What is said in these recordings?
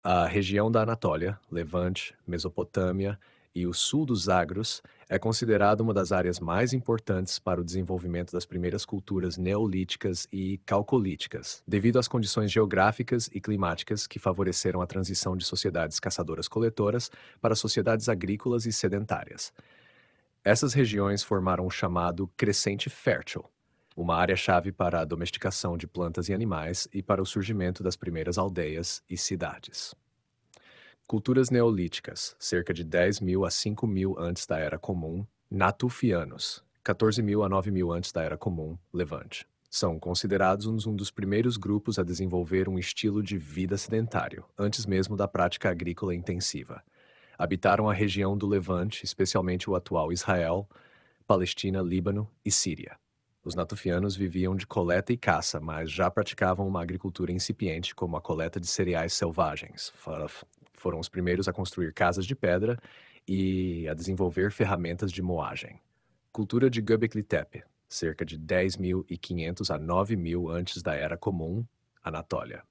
A região da Anatólia, Levante, Mesopotâmia e o sul dos Zagros é considerada uma das áreas mais importantes para o desenvolvimento das primeiras culturas neolíticas e calcolíticas, devido às condições geográficas e climáticas que favoreceram a transição de sociedades caçadoras-coletoras para sociedades agrícolas e sedentárias. Essas regiões formaram o chamado Crescente Fértil, uma área-chave para a domesticação de plantas e animais e para o surgimento das primeiras aldeias e cidades. Culturas neolíticas, cerca de 10.000 a 5.000 antes da Era Comum, Natufianos, 14.000 a 9.000 antes da Era Comum, Levante. São considerados um dos primeiros grupos a desenvolver um estilo de vida sedentário, antes mesmo da prática agrícola intensiva. Habitaram a região do Levante, especialmente o atual Israel, Palestina, Líbano e Síria. Os natufianos viviam de coleta e caça, mas já praticavam uma agricultura incipiente, como a coleta de cereais selvagens. Foram os primeiros a construir casas de pedra e a desenvolver ferramentas de moagem. Cultura de Göbekli Tepe, cerca de 10.500 a 9.000 antes da Era Comum, Anatólia.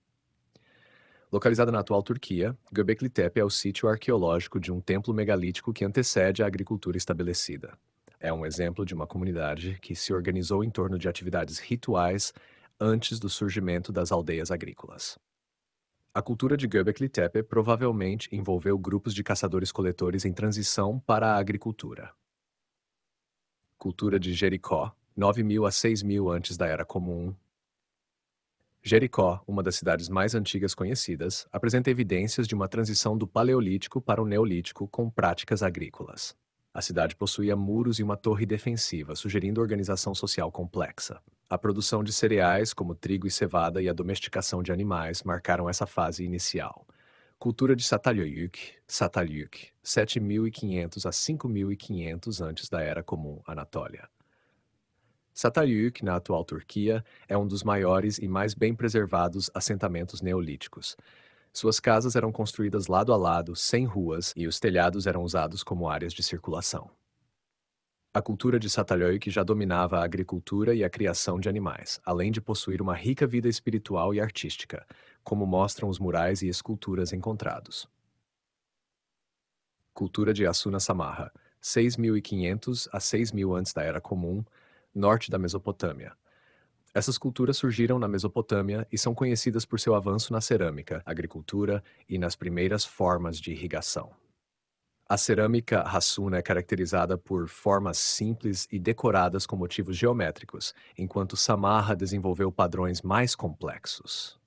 Localizada na atual Turquia, Göbekli Tepe é o sítio arqueológico de um templo megalítico que antecede a agricultura estabelecida. É um exemplo de uma comunidade que se organizou em torno de atividades rituais antes do surgimento das aldeias agrícolas. A cultura de Göbekli Tepe provavelmente envolveu grupos de caçadores-coletores em transição para a agricultura. Cultura de Jericó, 9.000 a 6.000 antes da Era Comum. Jericó, uma das cidades mais antigas conhecidas, apresenta evidências de uma transição do Paleolítico para o Neolítico com práticas agrícolas. A cidade possuía muros e uma torre defensiva, sugerindo organização social complexa. A produção de cereais, como trigo e cevada, e a domesticação de animais marcaram essa fase inicial. Cultura de Çatalhöyük, 7.500 a 5.500 antes da Era Comum, Anatólia. Çatalhöyük, na atual Turquia, é um dos maiores e mais bem preservados assentamentos neolíticos. Suas casas eram construídas lado a lado, sem ruas, e os telhados eram usados como áreas de circulação. A cultura de Çatalhöyük já dominava a agricultura e a criação de animais, além de possuir uma rica vida espiritual e artística, como mostram os murais e esculturas encontrados. Cultura de Assuna Samarra, 6.500 a 6.000 antes da Era Comum, norte da Mesopotâmia. Essas culturas surgiram na Mesopotâmia e são conhecidas por seu avanço na cerâmica, agricultura e nas primeiras formas de irrigação. A cerâmica Hassuna é caracterizada por formas simples e decoradas com motivos geométricos, enquanto Samarra desenvolveu padrões mais complexos.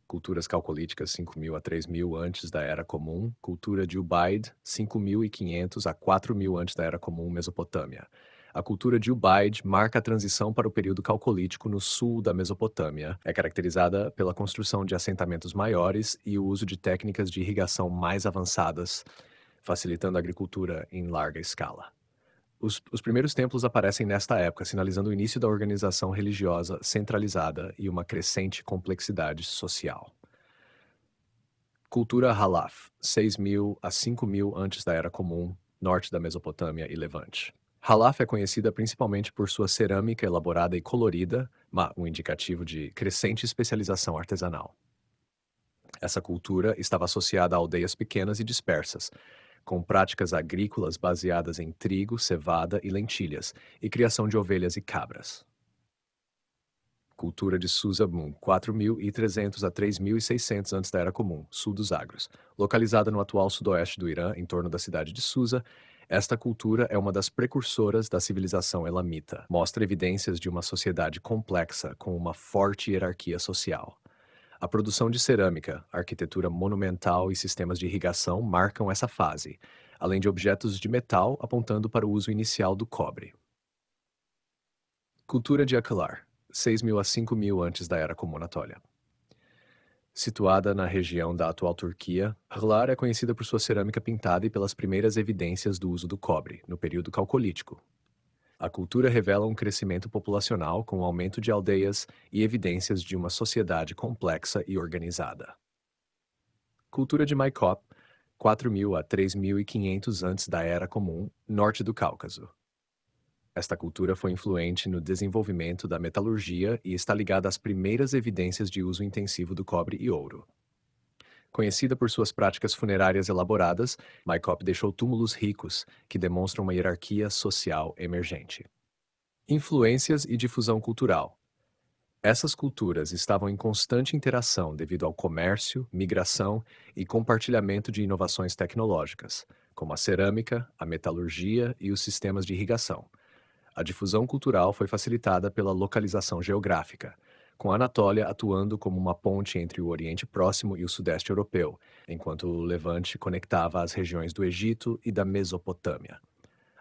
Culturas calcolíticas 5.000 a 3.000 antes da Era Comum, cultura de Ubaid, 5.500 a 4.000 antes da Era Comum, Mesopotâmia. A cultura de Ubaid marca a transição para o período calcolítico no sul da Mesopotâmia. É caracterizada pela construção de assentamentos maiores e o uso de técnicas de irrigação mais avançadas, facilitando a agricultura em larga escala. Os primeiros templos aparecem nesta época, sinalizando o início da organização religiosa centralizada e uma crescente complexidade social. Cultura Halaf, 6.000 a 5.000 antes da Era Comum, norte da Mesopotâmia e Levante. Halaf é conhecida principalmente por sua cerâmica elaborada e colorida, um indicativo de crescente especialização artesanal. Essa cultura estava associada a aldeias pequenas e dispersas, com práticas agrícolas baseadas em trigo, cevada e lentilhas, e criação de ovelhas e cabras. Cultura de Susa-Mun, 4.300 a 3.600 antes da Era Comum, sul dos Zagros. Localizada no atual sudoeste do Irã, em torno da cidade de Susa, esta cultura é uma das precursoras da civilização elamita. Mostra evidências de uma sociedade complexa, com uma forte hierarquia social. A produção de cerâmica, arquitetura monumental e sistemas de irrigação marcam essa fase, além de objetos de metal apontando para o uso inicial do cobre. Cultura de Akalar, 6.000 a 5.000 antes da Era Comum Anatólia. Situada na região da atual Turquia, Akalar é conhecida por sua cerâmica pintada e pelas primeiras evidências do uso do cobre, no período calcolítico. A cultura revela um crescimento populacional com o aumento de aldeias e evidências de uma sociedade complexa e organizada. Cultura de Maikop, 4.000 a 3.500 antes da Era Comum, norte do Cáucaso. Esta cultura foi influente no desenvolvimento da metalurgia e está ligada às primeiras evidências de uso intensivo do cobre e ouro. Conhecida por suas práticas funerárias elaboradas, Maikop deixou túmulos ricos, que demonstram uma hierarquia social emergente. Influências e difusão cultural. Essas culturas estavam em constante interação devido ao comércio, migração e compartilhamento de inovações tecnológicas, como a cerâmica, a metalurgia e os sistemas de irrigação. A difusão cultural foi facilitada pela localização geográfica, com a Anatólia atuando como uma ponte entre o Oriente Próximo e o Sudeste Europeu, enquanto o Levante conectava as regiões do Egito e da Mesopotâmia.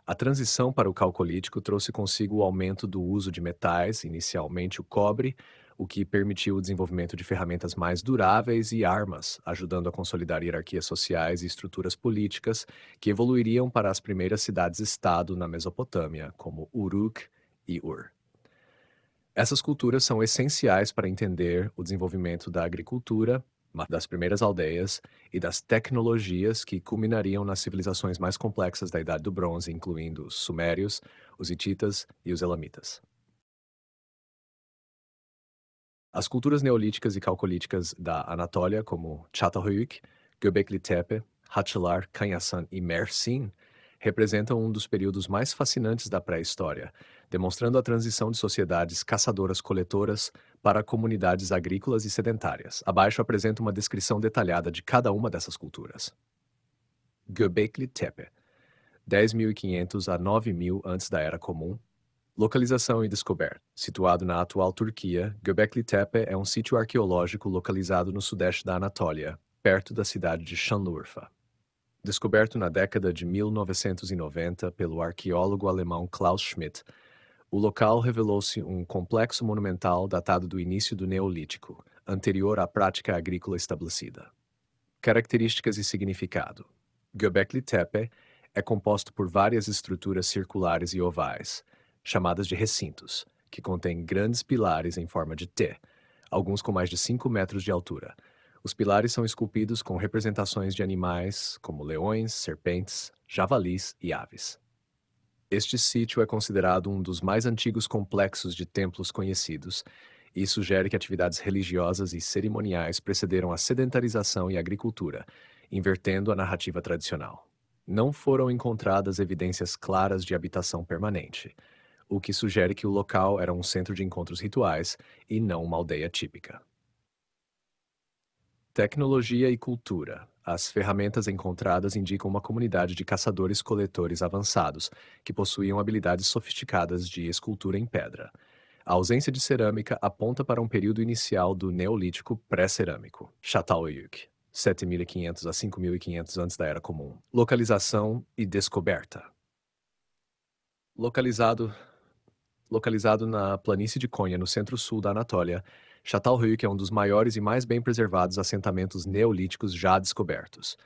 A transição para o calcolítico trouxe consigo o aumento do uso de metais, inicialmente o cobre, o que permitiu o desenvolvimento de ferramentas mais duráveis e armas, ajudando a consolidar hierarquias sociais e estruturas políticas que evoluiriam para as primeiras cidades-estado na Mesopotâmia, como Uruk e Ur. Essas culturas são essenciais para entender o desenvolvimento da agricultura, das primeiras aldeias e das tecnologias que culminariam nas civilizações mais complexas da Idade do Bronze, incluindo os Sumérios, os Hititas e os Elamitas. As culturas neolíticas e calcolíticas da Anatólia, como Çatalhöyük, Göbekli Tepe, Hatçılar, Kanyasan e Mersin, representam um dos períodos mais fascinantes da pré-história, demonstrando a transição de sociedades caçadoras-coletoras para comunidades agrícolas e sedentárias. Abaixo apresento uma descrição detalhada de cada uma dessas culturas. Göbekli Tepe, 10.500 a 9.000 antes da Era Comum. Localização e descoberta. Situado na atual Turquia, Göbekli Tepe é um sítio arqueológico localizado no sudeste da Anatólia, perto da cidade de Şanlıurfa. Descoberto na década de 1990 pelo arqueólogo alemão Klaus Schmidt, o local revelou-se um complexo monumental datado do início do Neolítico, anterior à prática agrícola estabelecida. Características e significado. Göbekli Tepe é composto por várias estruturas circulares e ovais, chamadas de recintos, que contêm grandes pilares em forma de T, alguns com mais de 5 metros de altura. Os pilares são esculpidos com representações de animais, como leões, serpentes, javalis e aves. Este sítio é considerado um dos mais antigos complexos de templos conhecidos e sugere que atividades religiosas e cerimoniais precederam a sedentarização e a agricultura, invertendo a narrativa tradicional. Não foram encontradas evidências claras de habitação permanente, o que sugere que o local era um centro de encontros rituais e não uma aldeia típica. Tecnologia e cultura. As ferramentas encontradas indicam uma comunidade de caçadores-coletores avançados, que possuíam habilidades sofisticadas de escultura em pedra. A ausência de cerâmica aponta para um período inicial do Neolítico pré-cerâmico, Çatalhöyük, 7.500 a 5.500 antes da Era Comum. Localização e descoberta. Localizado na planície de Konya, no centro-sul da Anatólia, Çatalhöyük é um dos maiores e mais bem preservados assentamentos neolíticos já descobertos.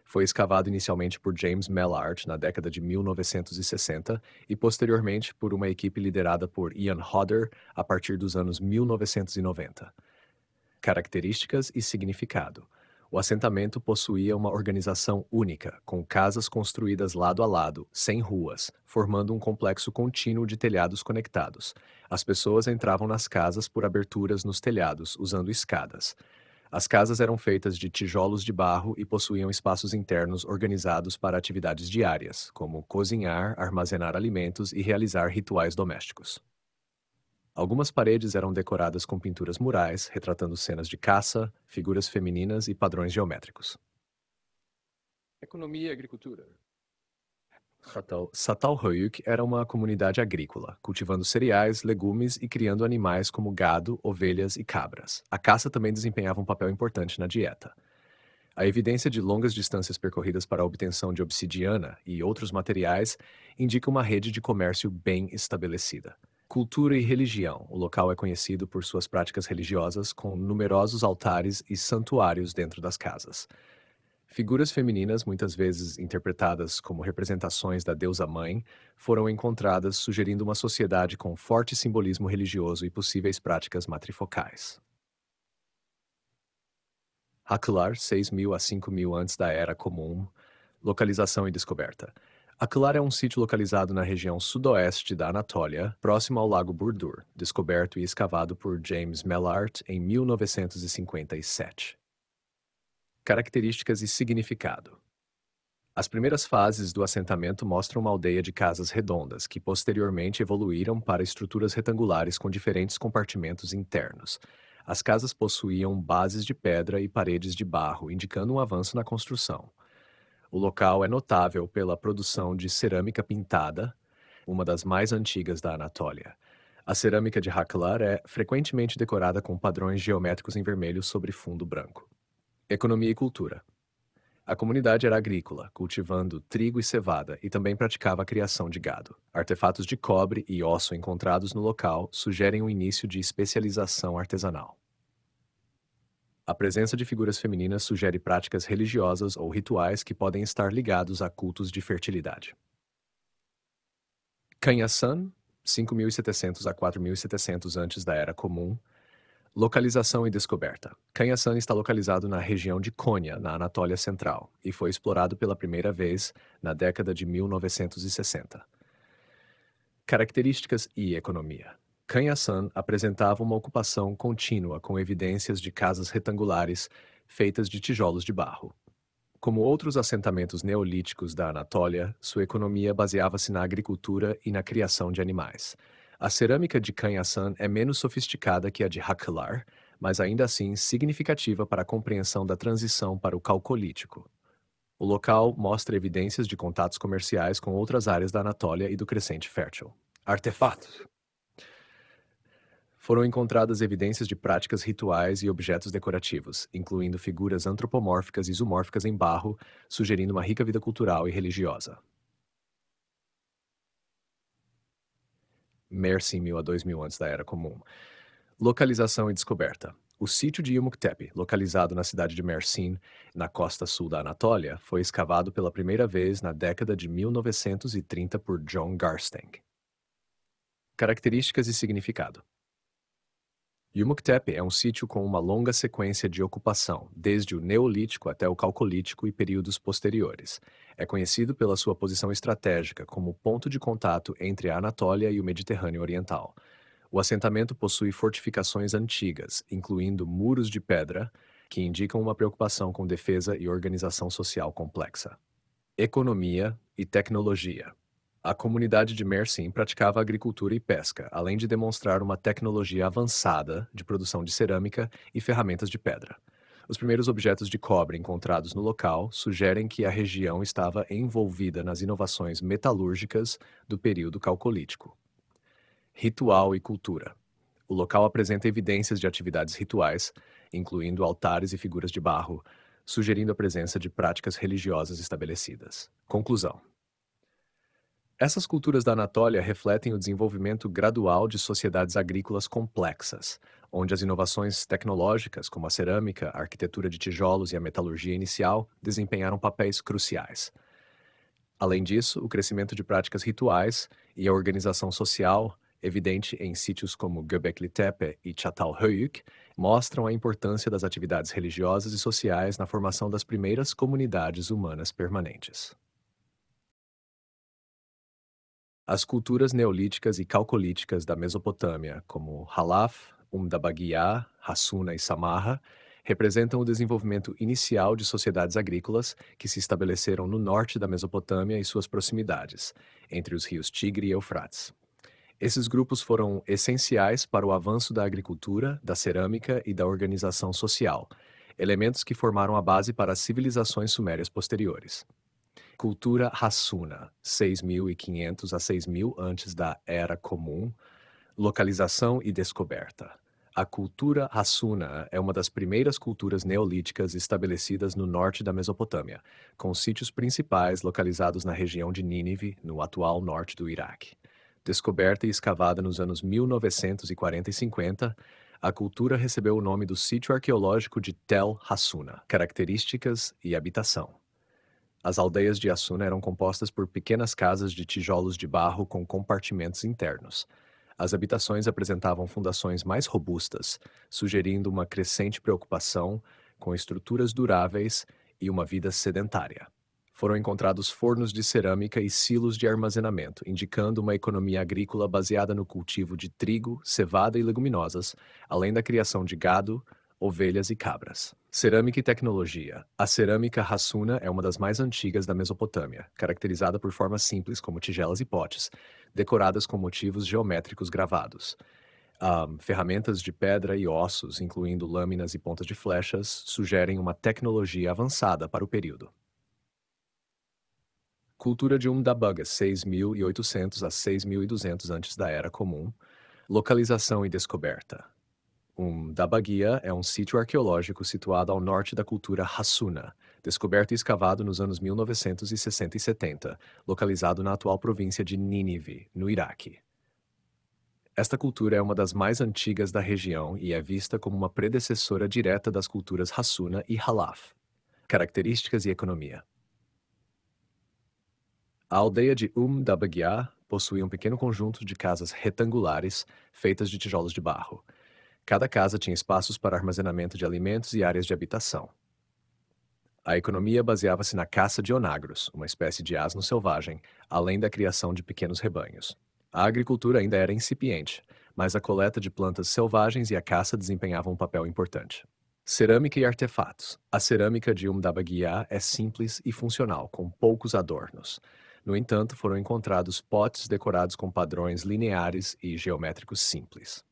Foi escavado inicialmente por James Mellart na década de 1960 e posteriormente por uma equipe liderada por Ian Hodder a partir dos anos 1990. Características e significado. O assentamento possuía uma organização única, com casas construídas lado a lado, sem ruas, formando um complexo contínuo de telhados conectados. As pessoas entravam nas casas por aberturas nos telhados, usando escadas. As casas eram feitas de tijolos de barro e possuíam espaços internos organizados para atividades diárias, como cozinhar, armazenar alimentos e realizar rituais domésticos. Algumas paredes eram decoradas com pinturas murais, retratando cenas de caça, figuras femininas e padrões geométricos. Economia e agricultura. Çatalhöyük era uma comunidade agrícola, cultivando cereais, legumes e criando animais como gado, ovelhas e cabras. A caça também desempenhava um papel importante na dieta. A evidência de longas distâncias percorridas para a obtenção de obsidiana e outros materiais indica uma rede de comércio bem estabelecida. Cultura e religião. O local é conhecido por suas práticas religiosas, com numerosos altares e santuários dentro das casas. Figuras femininas, muitas vezes interpretadas como representações da deusa-mãe, foram encontradas, sugerindo uma sociedade com forte simbolismo religioso e possíveis práticas matrifocais. Haklar, 6.000 a 5.000 antes da Era Comum. Localização e descoberta. Aklar é um sítio localizado na região sudoeste da Anatólia, próximo ao Lago Burdur, descoberto e escavado por James Mellart em 1957. Características e significado. As primeiras fases do assentamento mostram uma aldeia de casas redondas, que posteriormente evoluíram para estruturas retangulares com diferentes compartimentos internos. As casas possuíam bases de pedra e paredes de barro, indicando um avanço na construção. O local é notável pela produção de cerâmica pintada, uma das mais antigas da Anatólia. A cerâmica de Haklar é frequentemente decorada com padrões geométricos em vermelho sobre fundo branco. Economia e cultura. A comunidade era agrícola, cultivando trigo e cevada, e também praticava a criação de gado. Artefatos de cobre e osso encontrados no local sugerem o início de especialização artesanal. A presença de figuras femininas sugere práticas religiosas ou rituais que podem estar ligados a cultos de fertilidade. Canhaçã, 5.700 a 4.700 antes da Era Comum. Localização e descoberta. Canhaçã está localizado na região de Cônia, na Anatólia Central, e foi explorado pela primeira vez na década de 1960. Características e economia. Canhaçã apresentava uma ocupação contínua com evidências de casas retangulares feitas de tijolos de barro. Como outros assentamentos neolíticos da Anatólia, sua economia baseava-se na agricultura e na criação de animais. A cerâmica de Canhaçã é menos sofisticada que a de Haklar, mas ainda assim significativa para a compreensão da transição para o Calcolítico. O local mostra evidências de contatos comerciais com outras áreas da Anatólia e do Crescente Fértil. Artefatos. Foram encontradas evidências de práticas rituais e objetos decorativos, incluindo figuras antropomórficas e zoomórficas em barro, sugerindo uma rica vida cultural e religiosa. Mersin 1000 a 2000 antes da Era Comum. Localização e descoberta. O sítio de Yumuktepe, localizado na cidade de Mersin, na costa sul da Anatólia, foi escavado pela primeira vez na década de 1930 por John Garstang. Características e significado. Yumuktepe é um sítio com uma longa sequência de ocupação, desde o Neolítico até o Calcolítico e períodos posteriores. É conhecido pela sua posição estratégica como ponto de contato entre a Anatólia e o Mediterrâneo Oriental. O assentamento possui fortificações antigas, incluindo muros de pedra, que indicam uma preocupação com defesa e organização social complexa. Economia e tecnologia. A comunidade de Mersin praticava agricultura e pesca, além de demonstrar uma tecnologia avançada de produção de cerâmica e ferramentas de pedra. Os primeiros objetos de cobre encontrados no local sugerem que a região estava envolvida nas inovações metalúrgicas do período calcolítico. Ritual e cultura. O local apresenta evidências de atividades rituais, incluindo altares e figuras de barro, sugerindo a presença de práticas religiosas estabelecidas. Conclusão. Essas culturas da Anatólia refletem o desenvolvimento gradual de sociedades agrícolas complexas, onde as inovações tecnológicas, como a cerâmica, a arquitetura de tijolos e a metalurgia inicial, desempenharam papéis cruciais. Além disso, o crescimento de práticas rituais e a organização social, evidente em sítios como Göbekli Tepe e Çatalhöyük, mostram a importância das atividades religiosas e sociais na formação das primeiras comunidades humanas permanentes. As culturas neolíticas e calcolíticas da Mesopotâmia, como Halaf, Umdabagiá, Hassuna e Samarra, representam o desenvolvimento inicial de sociedades agrícolas que se estabeleceram no norte da Mesopotâmia e suas proximidades, entre os rios Tigre e Eufrates. Esses grupos foram essenciais para o avanço da agricultura, da cerâmica e da organização social, elementos que formaram a base para as civilizações sumérias posteriores. Cultura Hassuna, 6.500 a 6.000 antes da Era Comum. Localização e descoberta. A cultura Hassuna é uma das primeiras culturas neolíticas estabelecidas no norte da Mesopotâmia, com sítios principais localizados na região de Nínive, no atual norte do Iraque. Descoberta e escavada nos anos 1940 e 50, a cultura recebeu o nome do sítio arqueológico de Tel Hassuna. Características e habitação. As aldeias de Hassuna eram compostas por pequenas casas de tijolos de barro com compartimentos internos. As habitações apresentavam fundações mais robustas, sugerindo uma crescente preocupação com estruturas duráveis e uma vida sedentária. Foram encontrados fornos de cerâmica e silos de armazenamento, indicando uma economia agrícola baseada no cultivo de trigo, cevada e leguminosas, além da criação de gado, ovelhas e cabras. Cerâmica e tecnologia. A cerâmica Hassuna é uma das mais antigas da Mesopotâmia, caracterizada por formas simples como tigelas e potes, decoradas com motivos geométricos gravados. Ferramentas de pedra e ossos, incluindo lâminas e pontas de flechas, sugerem uma tecnologia avançada para o período. Cultura de Umdabaga, 6.800 a 6.200 antes da Era Comum. Localização e descoberta. Umdabagia é um sítio arqueológico situado ao norte da cultura Hassuna, descoberto e escavado nos anos 1960 e 70, localizado na atual província de Nínive, no Iraque. Esta cultura é uma das mais antigas da região e é vista como uma predecessora direta das culturas Hassuna e Halaf. Características e economia. A aldeia de Dabagia possuía um pequeno conjunto de casas retangulares feitas de tijolos de barro. Cada casa tinha espaços para armazenamento de alimentos e áreas de habitação. A economia baseava-se na caça de onagros, uma espécie de asno selvagem, além da criação de pequenos rebanhos. A agricultura ainda era incipiente, mas a coleta de plantas selvagens e a caça desempenhavam um papel importante. Cerâmica e artefatos. A cerâmica de Dabagia é simples e funcional, com poucos adornos. No entanto, foram encontrados potes decorados com padrões lineares e geométricos simples.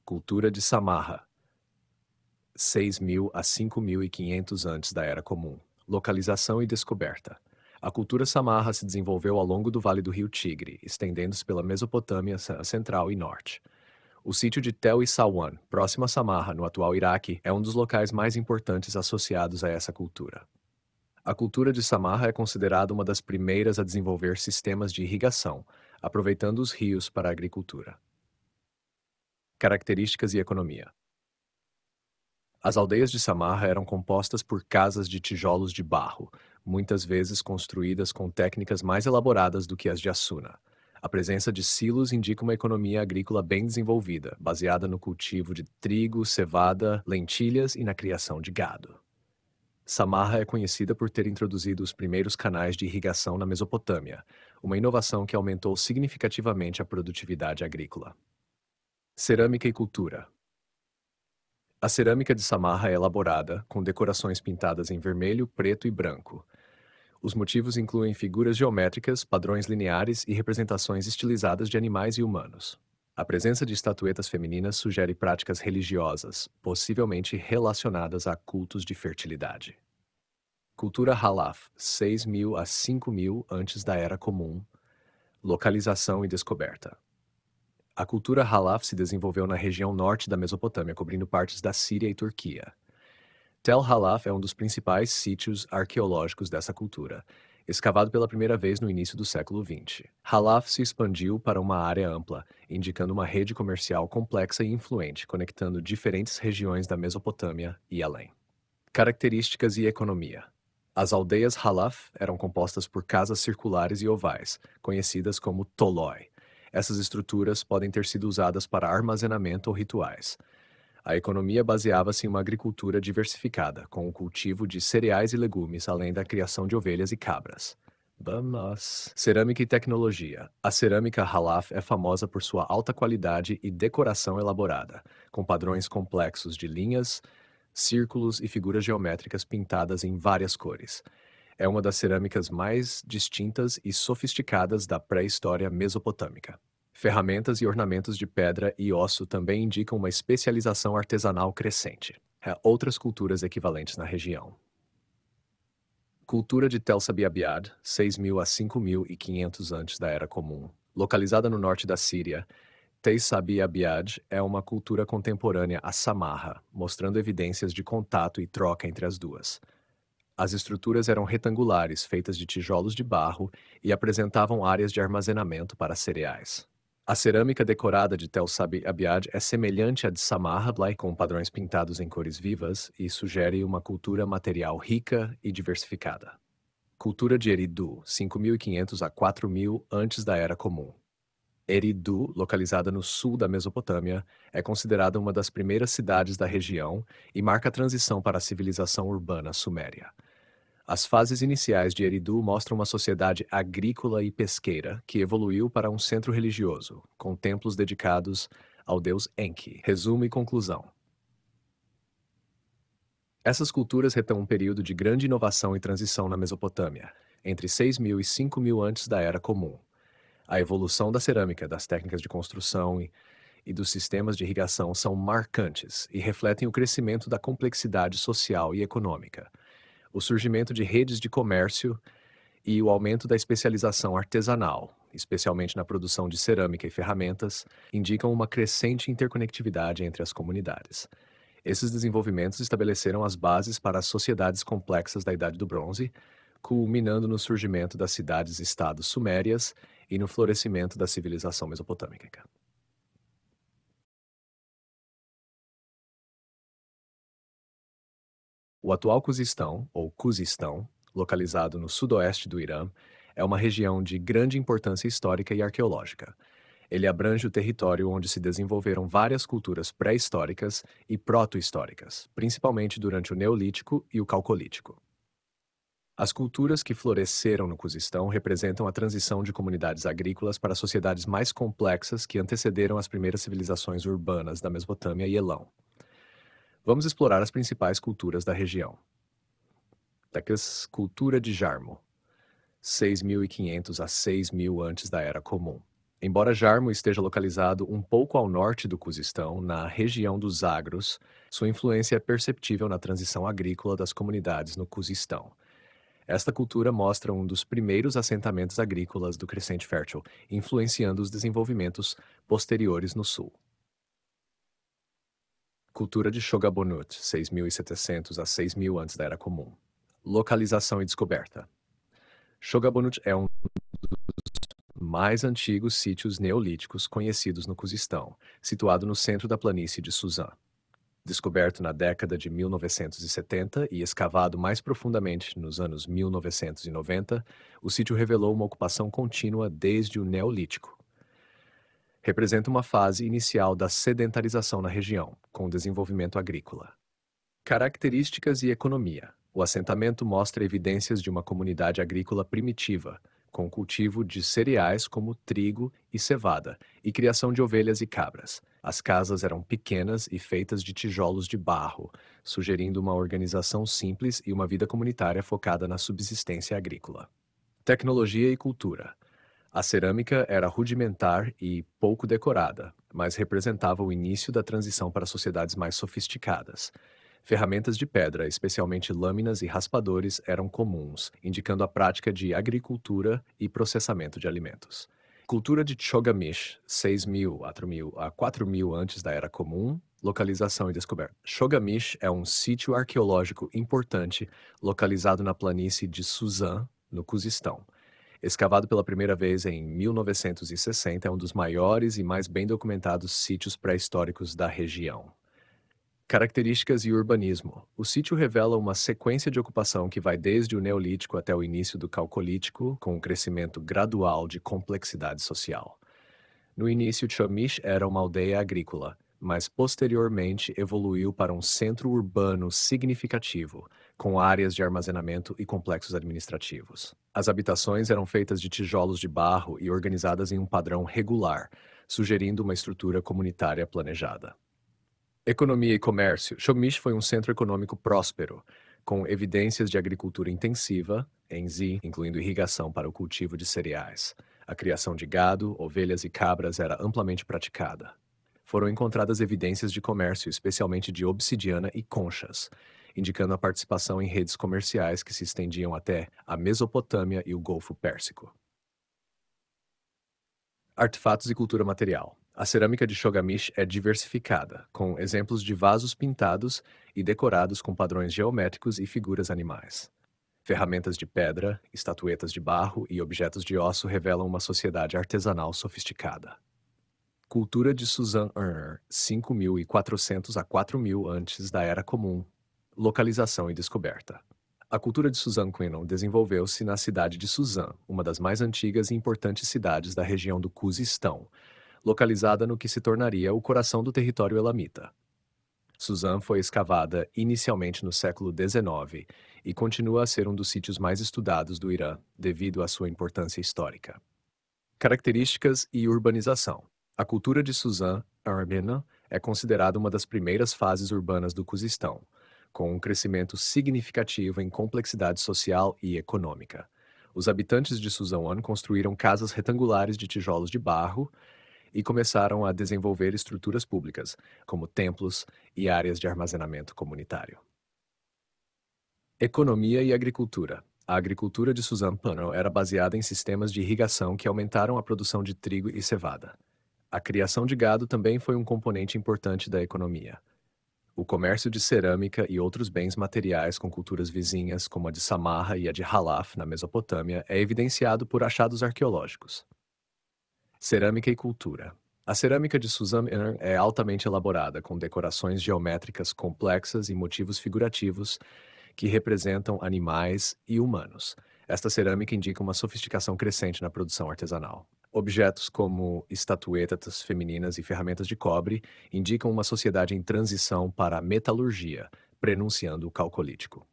Cultura de Samarra, 6.000 a 5.500 antes da Era Comum. Localização e descoberta. A cultura Samarra se desenvolveu ao longo do Vale do Rio Tigre, estendendo-se pela Mesopotâmia central e norte. O sítio de Tel e Sawan, próximo a Samarra, no atual Iraque, é um dos locais mais importantes associados a essa cultura. A cultura de Samarra é considerada uma das primeiras a desenvolver sistemas de irrigação, aproveitando os rios para a agricultura. Características e economia. As aldeias de Samarra eram compostas por casas de tijolos de barro, muitas vezes construídas com técnicas mais elaboradas do que as de Hassuna. A presença de silos indica uma economia agrícola bem desenvolvida, baseada no cultivo de trigo, cevada, lentilhas e na criação de gado. Samarra é conhecida por ter introduzido os primeiros canais de irrigação na Mesopotâmia, uma inovação que aumentou significativamente a produtividade agrícola. Cerâmica e cultura. A cerâmica de Samarra é elaborada, com decorações pintadas em vermelho, preto e branco. Os motivos incluem figuras geométricas, padrões lineares e representações estilizadas de animais e humanos. A presença de estatuetas femininas sugere práticas religiosas, possivelmente relacionadas a cultos de fertilidade. Cultura Halaf, 6.000 a 5.000 antes da Era Comum. Localização e descoberta. A cultura Halaf se desenvolveu na região norte da Mesopotâmia, cobrindo partes da Síria e Turquia. Tel Halaf é um dos principais sítios arqueológicos dessa cultura, escavado pela primeira vez no início do século XX. Halaf se expandiu para uma área ampla, indicando uma rede comercial complexa e influente, conectando diferentes regiões da Mesopotâmia e além. Características e economia. As aldeias Halaf eram compostas por casas circulares e ovais, conhecidas como toloi. Essas estruturas podem ter sido usadas para armazenamento ou rituais. A economia baseava-se em uma agricultura diversificada, com o cultivo de cereais e legumes, além da criação de ovelhas e cabras. Vamos! Cerâmica e tecnologia. A cerâmica Halaf é famosa por sua alta qualidade e decoração elaborada, com padrões complexos de linhas, círculos e figuras geométricas pintadas em várias cores. É uma das cerâmicas mais distintas e sofisticadas da pré-história mesopotâmica. Ferramentas e ornamentos de pedra e osso também indicam uma especialização artesanal crescente. Há outras culturas equivalentes na região. Cultura de Tel Sabi-Abiad, 6.000 a 5.500 antes da Era Comum. Localizada no norte da Síria, Tel Sabi-Abiad é uma cultura contemporânea a Samarra, mostrando evidências de contato e troca entre as duas. As estruturas eram retangulares, feitas de tijolos de barro e apresentavam áreas de armazenamento para cereais. A cerâmica decorada de Tel Sabi-Abiad é semelhante à de Samarra, com padrões pintados em cores vivas e sugere uma cultura material rica e diversificada. Cultura de Eridu, 5.500 a 4.000 antes da Era Comum. Eridu, localizada no sul da Mesopotâmia, é considerada uma das primeiras cidades da região e marca a transição para a civilização urbana suméria. As fases iniciais de Eridu mostram uma sociedade agrícola e pesqueira que evoluiu para um centro religioso, com templos dedicados ao deus Enki. Resumo e conclusão. Essas culturas retratam um período de grande inovação e transição na Mesopotâmia, entre 6.000 e 5.000 antes da Era Comum. A evolução da cerâmica, das técnicas de construção e dos sistemas de irrigação são marcantes e refletem o crescimento da complexidade social e econômica. O surgimento de redes de comércio e o aumento da especialização artesanal, especialmente na produção de cerâmica e ferramentas, indicam uma crescente interconectividade entre as comunidades. Esses desenvolvimentos estabeleceram as bases para as sociedades complexas da Idade do Bronze, culminando no surgimento das cidades-estados sumérias e no florescimento da civilização mesopotâmica. O atual Cuzistão, ou Cuzistão, localizado no sudoeste do Irã, é uma região de grande importância histórica e arqueológica. Ele abrange o território onde se desenvolveram várias culturas pré-históricas e proto-históricas, principalmente durante o Neolítico e o Calcolítico. As culturas que floresceram no Cuzistão representam a transição de comunidades agrícolas para sociedades mais complexas que antecederam as primeiras civilizações urbanas da Mesopotâmia e Elão. Vamos explorar as principais culturas da região. Tecas, cultura de Jarmo, 6.500 a 6.000 antes da Era Comum. Embora Jarmo esteja localizado um pouco ao norte do Cuzistão, na região dos Zagros, sua influência é perceptível na transição agrícola das comunidades no Cuzistão. Esta cultura mostra um dos primeiros assentamentos agrícolas do Crescente Fértil, influenciando os desenvolvimentos posteriores no sul. Cultura de Shogabonut, 6.700 a 6.000 antes da Era Comum. Localização e descoberta. Shogabonut é um dos mais antigos sítios neolíticos conhecidos no Cuzistão, situado no centro da planície de Suzã. Descoberto na década de 1970 e escavado mais profundamente nos anos 1990, o sítio revelou uma ocupação contínua desde o Neolítico. Representa uma fase inicial da sedentarização na região, com o desenvolvimento agrícola. Características e economia. O assentamento mostra evidências de uma comunidade agrícola primitiva, com cultivo de cereais como trigo e cevada, e criação de ovelhas e cabras. As casas eram pequenas e feitas de tijolos de barro, sugerindo uma organização simples e uma vida comunitária focada na subsistência agrícola. Tecnologia e cultura. A cerâmica era rudimentar e pouco decorada, mas representava o início da transição para sociedades mais sofisticadas. Ferramentas de pedra, especialmente lâminas e raspadores, eram comuns, indicando a prática de agricultura e processamento de alimentos. Cultura de Chogamish, 6.000 a 4.000 antes da Era Comum, localização e descoberta. Chogamish é um sítio arqueológico importante localizado na planície de Suzã, no Cuzistão. Escavado pela primeira vez em 1960, é um dos maiores e mais bem documentados sítios pré-históricos da região. Características e urbanismo. O sítio revela uma sequência de ocupação que vai desde o Neolítico até o início do Calcolítico, com um crescimento gradual de complexidade social. No início, Chamish era uma aldeia agrícola, mas posteriormente evoluiu para um centro urbano significativo, com áreas de armazenamento e complexos administrativos. As habitações eram feitas de tijolos de barro e organizadas em um padrão regular, sugerindo uma estrutura comunitária planejada. Economia e comércio. Chamish foi um centro econômico próspero, com evidências de agricultura intensiva, em Z, incluindo irrigação para o cultivo de cereais. A criação de gado, ovelhas e cabras era amplamente praticada. Foram encontradas evidências de comércio, especialmente de obsidiana e conchas, indicando a participação em redes comerciais que se estendiam até a Mesopotâmia e o Golfo Pérsico. Artefatos e cultura material. A cerâmica de Chogamish é diversificada, com exemplos de vasos pintados e decorados com padrões geométricos e figuras animais. Ferramentas de pedra, estatuetas de barro e objetos de osso revelam uma sociedade artesanal sofisticada. Cultura de Suzan-Ur, 5.400 a 4.000 antes da Era Comum. Localização e descoberta. A cultura de Suzan-Quenon desenvolveu-se na cidade de Suzan, uma das mais antigas e importantes cidades da região do Cuzistão, localizada no que se tornaria o coração do território elamita. Suzan foi escavada inicialmente no século XIX e continua a ser um dos sítios mais estudados do Irã, devido à sua importância histórica. Características e urbanização. A cultura de Suzan, Armena, é considerada uma das primeiras fases urbanas do Cuzistão, com um crescimento significativo em complexidade social e econômica. Os habitantes de Suzhou construíram casas retangulares de tijolos de barro e começaram a desenvolver estruturas públicas, como templos e áreas de armazenamento comunitário. Economia e agricultura. A agricultura de Suzano Panel era baseada em sistemas de irrigação que aumentaram a produção de trigo e cevada. A criação de gado também foi um componente importante da economia. O comércio de cerâmica e outros bens materiais com culturas vizinhas, como a de Samarra e a de Halaf, na Mesopotâmia, é evidenciado por achados arqueológicos. Cerâmica e cultura. A cerâmica de Suzano é altamente elaborada, com decorações geométricas complexas e motivos figurativos que representam animais e humanos. Esta cerâmica indica uma sofisticação crescente na produção artesanal. Objetos como estatuetas femininas e ferramentas de cobre indicam uma sociedade em transição para a metalurgia, prenunciando o calcolítico.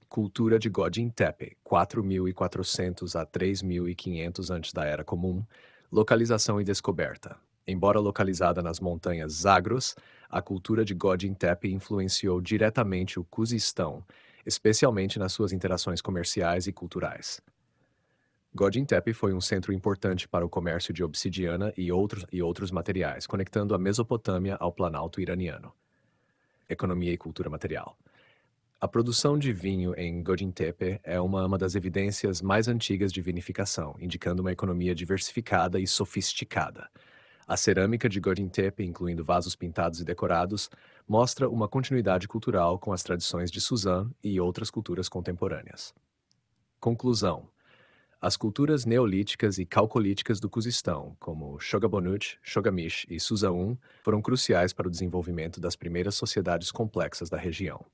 Cultura de Godin Tepe, 4.400 a 3.500 antes da Era Comum. Localização e descoberta. Embora localizada nas montanhas Zagros, a cultura de Godin Tepe influenciou diretamente o Cuzistão, especialmente nas suas interações comerciais e culturais. Godin Tepe foi um centro importante para o comércio de obsidiana e outros materiais, conectando a Mesopotâmia ao Planalto iraniano. Economia e cultura material. A produção de vinho em Godin Tepe é uma das evidências mais antigas de vinificação, indicando uma economia diversificada e sofisticada. A cerâmica de Godin Tepe, incluindo vasos pintados e decorados, mostra uma continuidade cultural com as tradições de Suzano e outras culturas contemporâneas. Conclusão. As culturas neolíticas e calcolíticas do Cuzistão, como Shogabonut, Shogamish e Suzhou, foram cruciais para o desenvolvimento das primeiras sociedades complexas da região.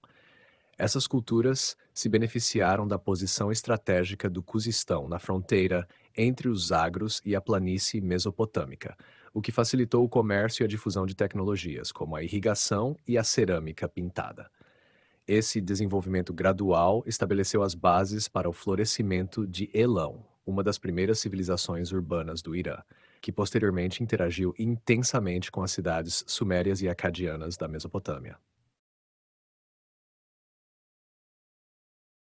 Essas culturas se beneficiaram da posição estratégica do Cuzistão na fronteira entre os Zagros e a planície mesopotâmica, o que facilitou o comércio e a difusão de tecnologias, como a irrigação e a cerâmica pintada. Esse desenvolvimento gradual estabeleceu as bases para o florescimento de Elão, uma das primeiras civilizações urbanas do Irã, que posteriormente interagiu intensamente com as cidades sumérias e acadianas da Mesopotâmia.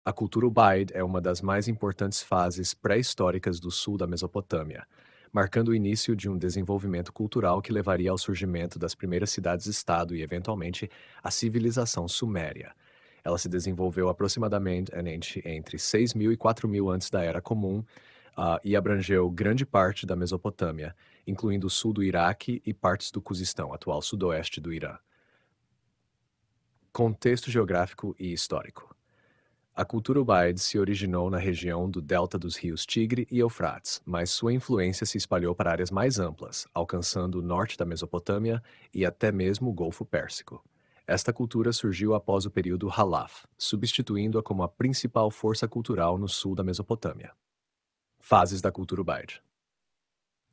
A cultura Ubaid é uma das mais importantes fases pré-históricas do sul da Mesopotâmia, marcando o início de um desenvolvimento cultural que levaria ao surgimento das primeiras cidades-estado e, eventualmente, à civilização suméria. Ela se desenvolveu aproximadamente entre 6.000 e 4.000 antes da Era Comum, e abrangeu grande parte da Mesopotâmia, incluindo o sul do Iraque e partes do Cuzistão, atual sudoeste do Irã. Contexto geográfico e histórico. A cultura Ubaid se originou na região do delta dos rios Tigre e Eufrates, mas sua influência se espalhou para áreas mais amplas, alcançando o norte da Mesopotâmia e até mesmo o Golfo Pérsico. Esta cultura surgiu após o período Halaf, substituindo-a como a principal força cultural no sul da Mesopotâmia. Fases da cultura Ubaid.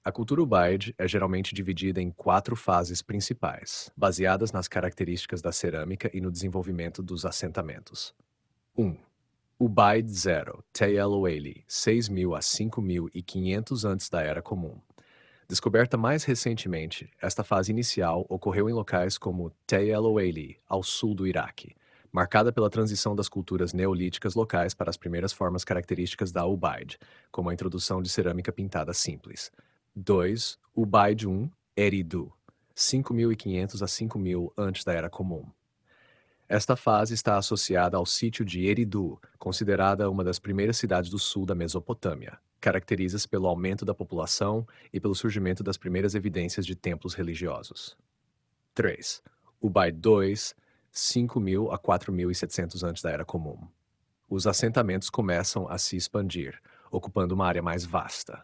A cultura Ubaid é geralmente dividida em 4 fases principais, baseadas nas características da cerâmica e no desenvolvimento dos assentamentos. 1. Ubaid 0, Tell el-Waili, 6.000 a 5.500 antes da Era Comum. Descoberta mais recentemente, esta fase inicial ocorreu em locais como Tell el-Waili, ao sul do Iraque, marcada pela transição das culturas neolíticas locais para as primeiras formas características da Ubaid, como a introdução de cerâmica pintada simples. 2. Ubaid 1, Eridu, 5.500 a 5.000 antes da Era Comum. Esta fase está associada ao sítio de Eridu, considerada uma das primeiras cidades do sul da Mesopotâmia. Caracteriza-se pelo aumento da população e pelo surgimento das primeiras evidências de templos religiosos. 3. Ubaid 2, 5.000 a 4.700 antes da Era Comum. Os assentamentos começam a se expandir, ocupando uma área mais vasta.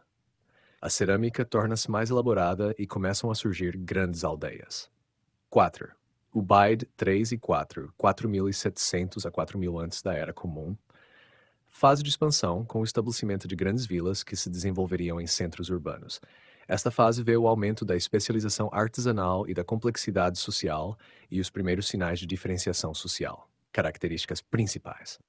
A cerâmica torna-se mais elaborada e começam a surgir grandes aldeias. 4. Ubaid 3 e 4, 4.700 a 4.000 antes da Era Comum. Fase de expansão com o estabelecimento de grandes vilas que se desenvolveriam em centros urbanos. Esta fase vê o aumento da especialização artesanal e da complexidade social e os primeiros sinais de diferenciação social, características principais.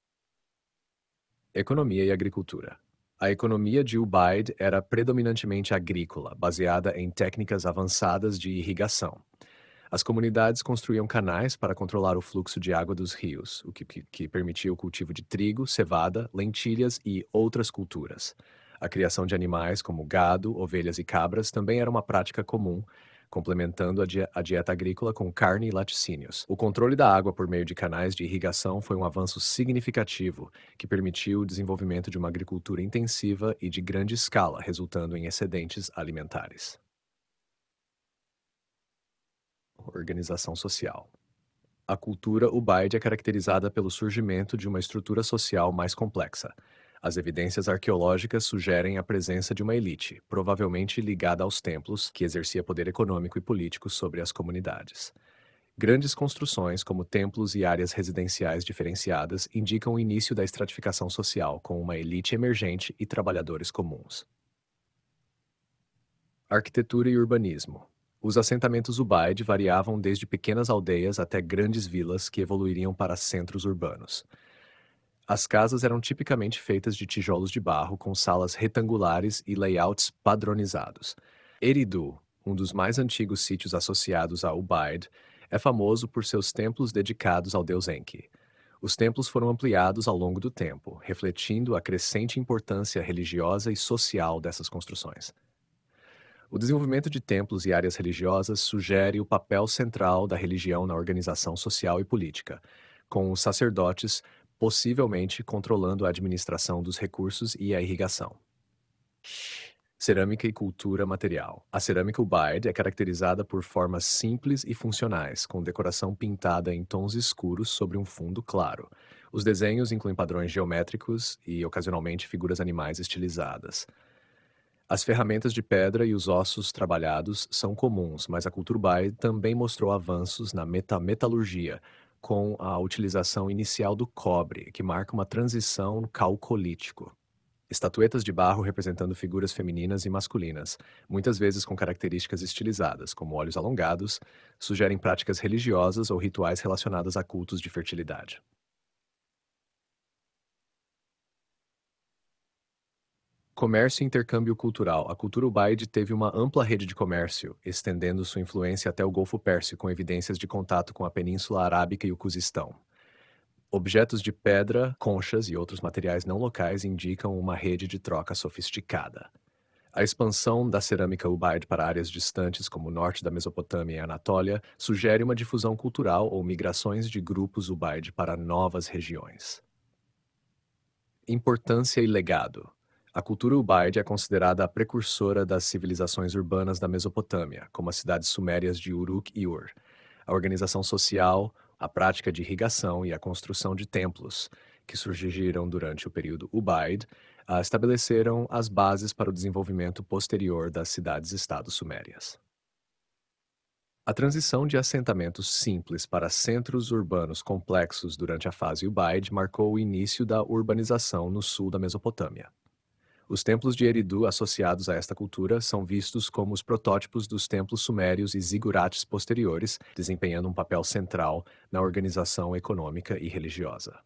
Economia e agricultura. A economia de Ubaid era predominantemente agrícola, baseada em técnicas avançadas de irrigação. As comunidades construíam canais para controlar o fluxo de água dos rios, o que permitia o cultivo de trigo, cevada, lentilhas e outras culturas. A criação de animais como gado, ovelhas e cabras também era uma prática comum, complementando a dieta agrícola com carne e laticínios. O controle da água por meio de canais de irrigação foi um avanço significativo que permitiu o desenvolvimento de uma agricultura intensiva e de grande escala, resultando em excedentes alimentares. Organização social. A cultura Ubaid é caracterizada pelo surgimento de uma estrutura social mais complexa. As evidências arqueológicas sugerem a presença de uma elite, provavelmente ligada aos templos, que exercia poder econômico e político sobre as comunidades. Grandes construções, como templos e áreas residenciais diferenciadas, indicam o início da estratificação social, com uma elite emergente e trabalhadores comuns. Arquitetura e urbanismo. Os assentamentos Ubaid variavam desde pequenas aldeias até grandes vilas que evoluiriam para centros urbanos. As casas eram tipicamente feitas de tijolos de barro, com salas retangulares e layouts padronizados. Eridu, um dos mais antigos sítios associados a Ubaid, é famoso por seus templos dedicados ao deus Enki. Os templos foram ampliados ao longo do tempo, refletindo a crescente importância religiosa e social dessas construções. O desenvolvimento de templos e áreas religiosas sugere o papel central da religião na organização social e política, com os sacerdotes possivelmente controlando a administração dos recursos e a irrigação. Cerâmica e cultura material. A cerâmica Ubaid é caracterizada por formas simples e funcionais, com decoração pintada em tons escuros sobre um fundo claro. Os desenhos incluem padrões geométricos e, ocasionalmente, figuras animais estilizadas. As ferramentas de pedra e os ossos trabalhados são comuns, mas a cultura Bai também mostrou avanços na metalurgia, com a utilização inicial do cobre, que marca uma transição no calcolítico. Estatuetas de barro representando figuras femininas e masculinas, muitas vezes com características estilizadas, como olhos alongados, sugerem práticas religiosas ou rituais relacionados a cultos de fertilidade. Comércio e intercâmbio cultural. A cultura Ubaid teve uma ampla rede de comércio, estendendo sua influência até o Golfo Pérsico, com evidências de contato com a Península Arábica e o Cuzistão. Objetos de pedra, conchas e outros materiais não locais indicam uma rede de troca sofisticada. A expansão da cerâmica Ubaid para áreas distantes, como o norte da Mesopotâmia e Anatólia, sugere uma difusão cultural ou migrações de grupos Ubaid para novas regiões. Importância e legado. A cultura Ubaid é considerada a precursora das civilizações urbanas da Mesopotâmia, como as cidades sumérias de Uruk e Ur. A organização social, a prática de irrigação e a construção de templos, que surgiram durante o período Ubaid, estabeleceram as bases para o desenvolvimento posterior das cidades-estados sumérias. A transição de assentamentos simples para centros urbanos complexos durante a fase Ubaid marcou o início da urbanização no sul da Mesopotâmia. Os templos de Eridu associados a esta cultura são vistos como os protótipos dos templos sumérios e zigurates posteriores, desempenhando um papel central na organização econômica e religiosa.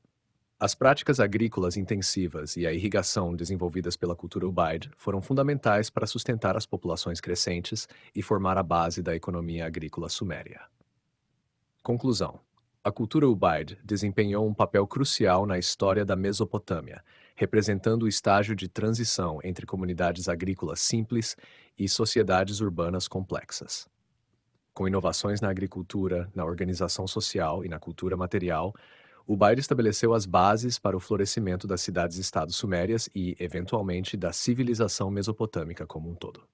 As práticas agrícolas intensivas e a irrigação desenvolvidas pela cultura Ubaid foram fundamentais para sustentar as populações crescentes e formar a base da economia agrícola suméria. Conclusão: a cultura Ubaid desempenhou um papel crucial na história da Mesopotâmia, representando o estágio de transição entre comunidades agrícolas simples e sociedades urbanas complexas. Com inovações na agricultura, na organização social e na cultura material, Ubaid estabeleceu as bases para o florescimento das cidades-estados sumérias e, eventualmente, da civilização mesopotâmica como um todo.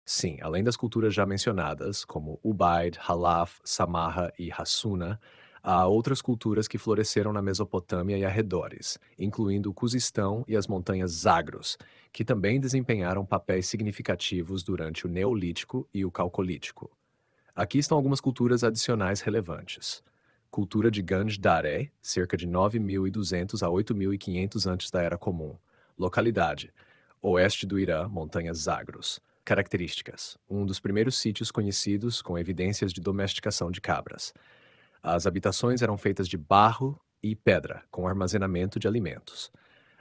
Sim, além das culturas já mencionadas, como Ubaid, Halaf, Samarra e Hassuna, há outras culturas que floresceram na Mesopotâmia e arredores, incluindo o Cuzistão e as montanhas Zagros, que também desempenharam papéis significativos durante o Neolítico e o Calcolítico. Aqui estão algumas culturas adicionais relevantes. Cultura de Ganj Dareh, cerca de 9.200 a 8.500 antes da Era Comum. Localidade: oeste do Irã, montanhas Zagros. Características: um dos primeiros sítios conhecidos com evidências de domesticação de cabras. As habitações eram feitas de barro e pedra, com armazenamento de alimentos.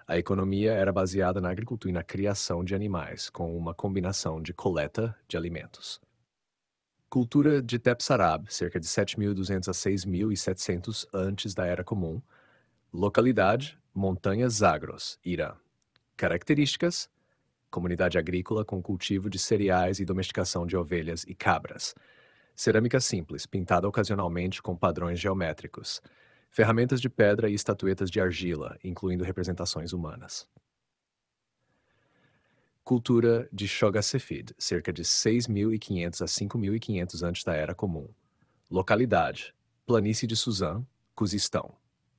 A economia era baseada na agricultura e na criação de animais, com uma combinação de coleta de alimentos. Cultura de Tepsarab, cerca de 7.200 a 6.700 antes da Era Comum. Localidade: Montanhas Zagros, Irã. Características: comunidade agrícola com cultivo de cereais e domesticação de ovelhas e cabras. Cerâmica simples, pintada ocasionalmente com padrões geométricos. Ferramentas de pedra e estatuetas de argila, incluindo representações humanas. Cultura de Chogasefid, cerca de 6.500 a 5.500 antes da Era Comum. Localidade: Planície de Suzã, Cuzistão.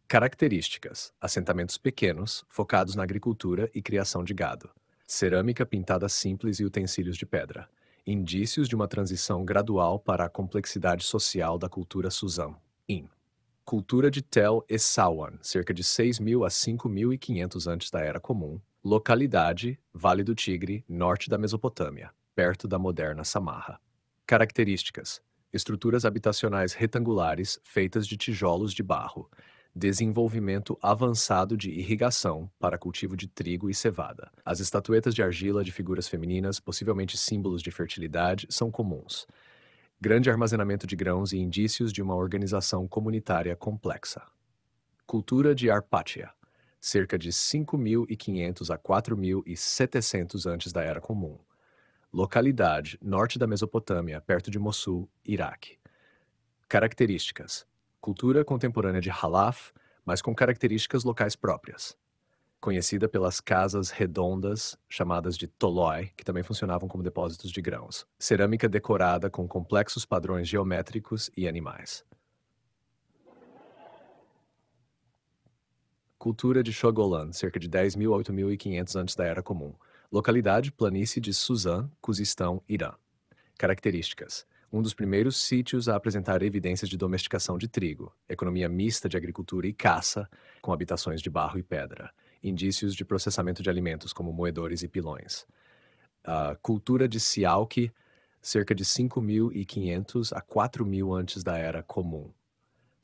Características: assentamentos pequenos, focados na agricultura e criação de gado. Cerâmica pintada simples e utensílios de pedra. Indícios de uma transição gradual para a complexidade social da cultura Suzã. Cultura de Tel Essaouan, cerca de 6.000 a 5.500 antes da Era Comum. Localidade: Vale do Tigre, norte da Mesopotâmia, perto da moderna Samarra. Características: estruturas habitacionais retangulares feitas de tijolos de barro. Desenvolvimento avançado de irrigação para cultivo de trigo e cevada. As estatuetas de argila de figuras femininas, possivelmente símbolos de fertilidade, são comuns. Grande armazenamento de grãos e indícios de uma organização comunitária complexa. Cultura de Arpátia, cerca de 5.500 a 4.700 antes da Era Comum. Localidade: norte da Mesopotâmia, perto de Mossul, Iraque. Características: cultura contemporânea de Halaf, mas com características locais próprias. Conhecida pelas casas redondas, chamadas de toloi, que também funcionavam como depósitos de grãos. Cerâmica decorada com complexos padrões geométricos e animais. Cultura de Shogolan, cerca de 10.000 a 8.500 antes da Era Comum. Localidade: planície de Suzã, Cuzistão, Irã. Características: um dos primeiros sítios a apresentar evidências de domesticação de trigo, economia mista de agricultura e caça, com habitações de barro e pedra, indícios de processamento de alimentos como moedores e pilões. A cultura de Sialk, cerca de 5.500 a 4.000 antes da Era Comum.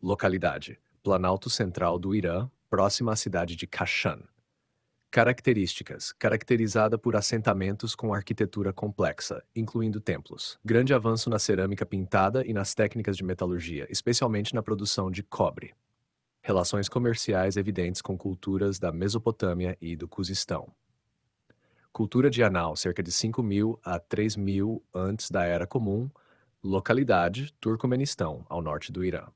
Localidade: Planalto Central do Irã, próxima à cidade de Kashan. Características: caracterizada por assentamentos com arquitetura complexa, incluindo templos. Grande avanço na cerâmica pintada e nas técnicas de metalurgia, especialmente na produção de cobre. Relações comerciais evidentes com culturas da Mesopotâmia e do Cuzistão. Cultura de Anal, cerca de 5.000 a 3.000 antes da Era Comum. Localidade: Turcomenistão, ao norte do Irã.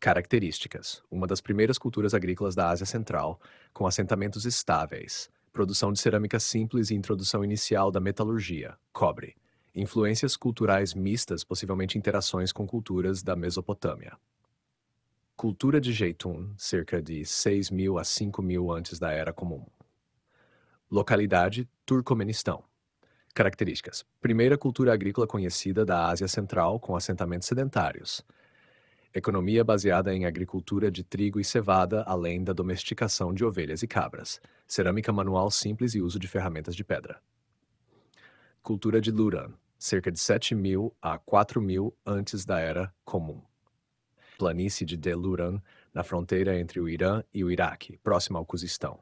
Características: uma das primeiras culturas agrícolas da Ásia Central, com assentamentos estáveis, produção de cerâmica simples e introdução inicial da metalurgia, cobre. Influências culturais mistas, possivelmente interações com culturas da Mesopotâmia. Cultura de Jeitun, cerca de 6.000 a 5.000 antes da Era Comum. Localidade: Turcomenistão. Características: primeira cultura agrícola conhecida da Ásia Central, com assentamentos sedentários. Economia baseada em agricultura de trigo e cevada, além da domesticação de ovelhas e cabras. Cerâmica manual simples e uso de ferramentas de pedra. Cultura de Luran, cerca de 7.000 a 4.000 antes da Era Comum. Planície de Deluran, na fronteira entre o Irã e o Iraque, próxima ao Cuzistão.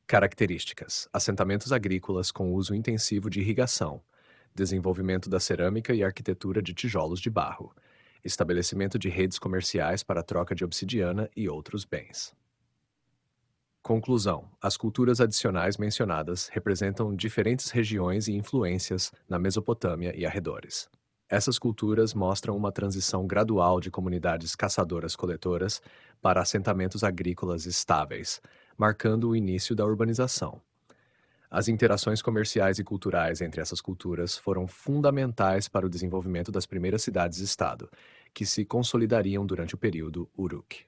Características: assentamentos agrícolas com uso intensivo de irrigação, desenvolvimento da cerâmica e arquitetura de tijolos de barro, estabelecimento de redes comerciais para a troca de obsidiana e outros bens. Conclusão: as culturas adicionais mencionadas representam diferentes regiões e influências na Mesopotâmia e arredores. Essas culturas mostram uma transição gradual de comunidades caçadoras-coletoras para assentamentos agrícolas estáveis, marcando o início da urbanização. As interações comerciais e culturais entre essas culturas foram fundamentais para o desenvolvimento das primeiras cidades-estado, que se consolidariam durante o período Uruk.